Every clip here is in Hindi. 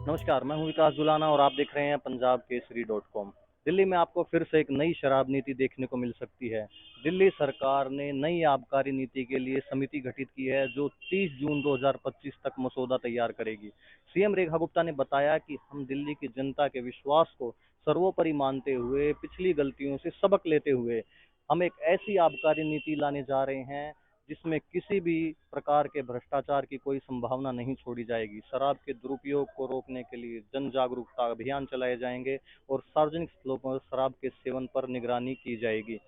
नमस्कार, मैं हूँ विकास जुलाना और आप देख रहे हैं पंजाब केसरी .com। दिल्ली में आपको फिर से एक नई शराब नीति देखने को मिल सकती है। दिल्ली सरकार ने नई आबकारी नीति के लिए समिति गठित की है जो 30 जून 2025 तक मसौदा तैयार करेगी। सीएम रेखा गुप्ता ने बताया कि हम दिल्ली की जनता के विश्वास को सर्वोपरि मानते हुए पिछली गलतियों से सबक लेते हुए हम एक ऐसी आबकारी नीति लाने जा रहे हैं जिसमें किसी भी प्रकार के भ्रष्टाचार की कोई संभावना नहीं छोड़ी जाएगी। शराब के दुरुपयोग को रोकने के लिए जन जागरूकता अभियान चलाए जाएंगे और सार्वजनिक स्थलों पर शराब के सेवन पर निगरानी की जाएगी।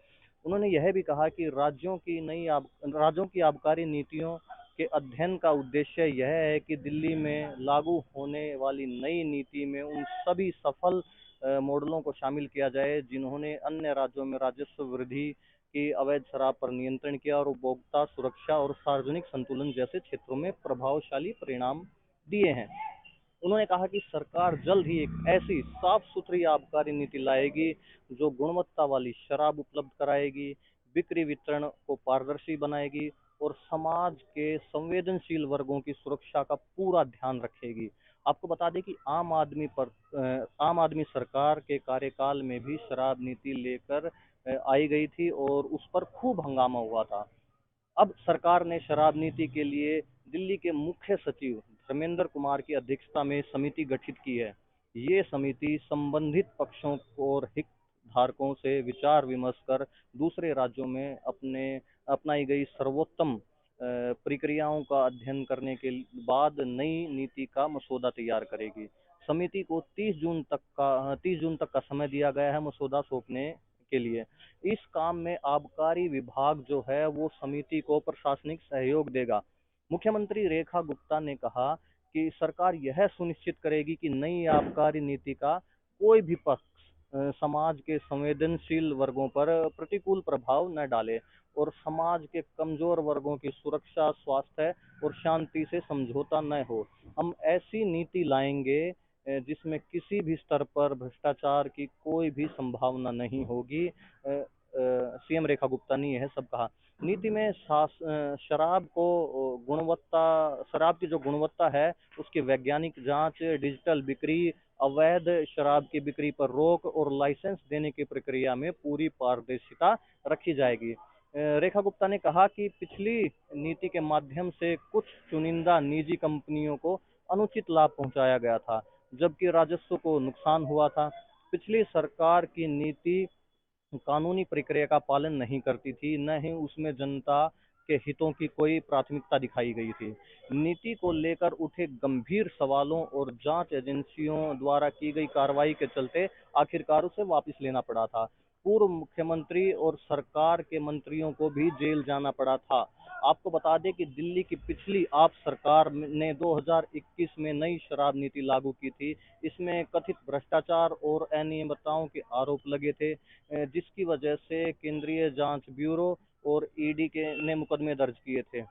उन्होंने यह भी कहा कि राज्यों की आबकारी नीतियों के अध्ययन का उद्देश्य यह है कि दिल्ली में लागू होने वाली नई नीति में उन सभी सफल मॉडलों को शामिल किया जाए जिन्होंने अन्य राज्यों में राजस्व वृद्धि की, अवैध शराब पर नियंत्रण किया और उपभोक्ता सुरक्षा और सार्वजनिक संतुलन जैसे क्षेत्रों में प्रभावशाली परिणाम दिए हैं। उन्होंने कहा कि सरकार जल्द ही एक ऐसी साफ सुथरी आबकारी नीति लाएगी जो गुणवत्ता वाली शराब उपलब्ध कराएगी, बिक्री वितरण को पारदर्शी बनाएगी और समाज के संवेदनशील वर्गों की सुरक्षा का पूरा ध्यान रखेगी। आपको बता दें कि आम आदमी सरकार के कार्यकाल में भी शराब नीति लेकर आई गई थी और उस पर खूब हंगामा हुआ था। अब सरकार ने शराब नीति के लिए दिल्ली के मुख्य सचिव धर्मेंद्र कुमार की अध्यक्षता में समिति गठित की है। ये समिति संबंधित पक्षों और हितधारकों से विचार विमर्श कर दूसरे राज्यों में अपनाई गई सर्वोत्तम प्रक्रियाओं का अध्ययन करने के बाद नई नीति का मसौदा तैयार करेगी। समिति को 30 जून तक का समय दिया गया है मसौदा सौंपने के लिए। इस काम में आबकारी विभाग जो है वो समिति को प्रशासनिक सहयोग देगा। मुख्यमंत्री रेखा गुप्ता ने कहा कि सरकार यह सुनिश्चित करेगी कि नई आबकारी नीति का कोई भी पक्ष समाज के संवेदनशील वर्गों पर प्रतिकूल प्रभाव न डाले और समाज के कमजोर वर्गों की सुरक्षा, स्वास्थ्य और शांति से समझौता न हो। हम ऐसी नीति लाएंगे जिसमें किसी भी स्तर पर भ्रष्टाचार की कोई भी संभावना नहीं होगी। सीएम रेखा गुप्ता ने यह सब कहा। नीति में शराब की जो गुणवत्ता है उसकी वैज्ञानिक जांच, डिजिटल बिक्री, अवैध शराब की बिक्री पर रोक और लाइसेंस देने की प्रक्रिया में पूरी पारदर्शिता रखी जाएगी। रेखा गुप्ता ने कहा कि पिछली नीति के माध्यम से कुछ चुनिंदा निजी कंपनियों को अनुचित लाभ पहुंचाया गया था, जबकि राजस्व को नुकसान हुआ था। पिछली सरकार की नीति कानूनी प्रक्रिया का पालन नहीं करती थी, न ही उसमें जनता के हितों की कोई प्राथमिकता दिखाई गई थी। नीति को लेकर उठे गंभीर सवालों और जांच एजेंसियों द्वारा की गई कार्रवाई के चलते आखिरकार उसे वापस लेना पड़ा था। पूर्व मुख्यमंत्री और सरकार के मंत्रियों को भी जेल जाना पड़ा था। आपको बता दें कि दिल्ली की पिछली आप सरकार ने 2021 में नई शराब नीति लागू की थी। इसमें कथित भ्रष्टाचार और अनियमितताओं के आरोप लगे थे, जिसकी वजह से केंद्रीय जांच ब्यूरो और ईडी के ने मुकदमे दर्ज किए थे।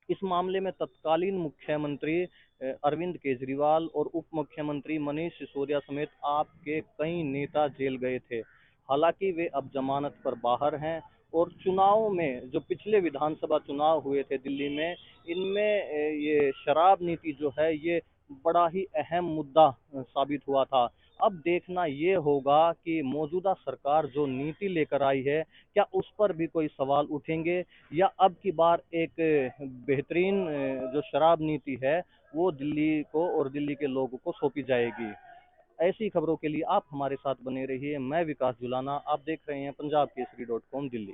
इस मामले में तत्कालीन मुख्यमंत्री अरविंद केजरीवाल और उप मुख्यमंत्री मनीष सिसोदिया समेत आपके कई नेता जेल गए थे। हालांकि वे अब जमानत पर बाहर हैं और चुनाव में जो पिछले विधानसभा चुनाव हुए थे दिल्ली में, इनमें ये शराब नीति जो है ये बड़ा ही अहम मुद्दा साबित हुआ था। अब देखना ये होगा कि मौजूदा सरकार जो नीति लेकर आई है, क्या उस पर भी कोई सवाल उठेंगे या अब की बार एक बेहतरीन जो शराब नीति है वो दिल्ली को और दिल्ली के लोगों को सौंपी जाएगी। ऐसी खबरों के लिए आप हमारे साथ बने रहिए। मैं विकास जुलाना, आप देख रहे हैं पंजाब केसरी .com दिल्ली।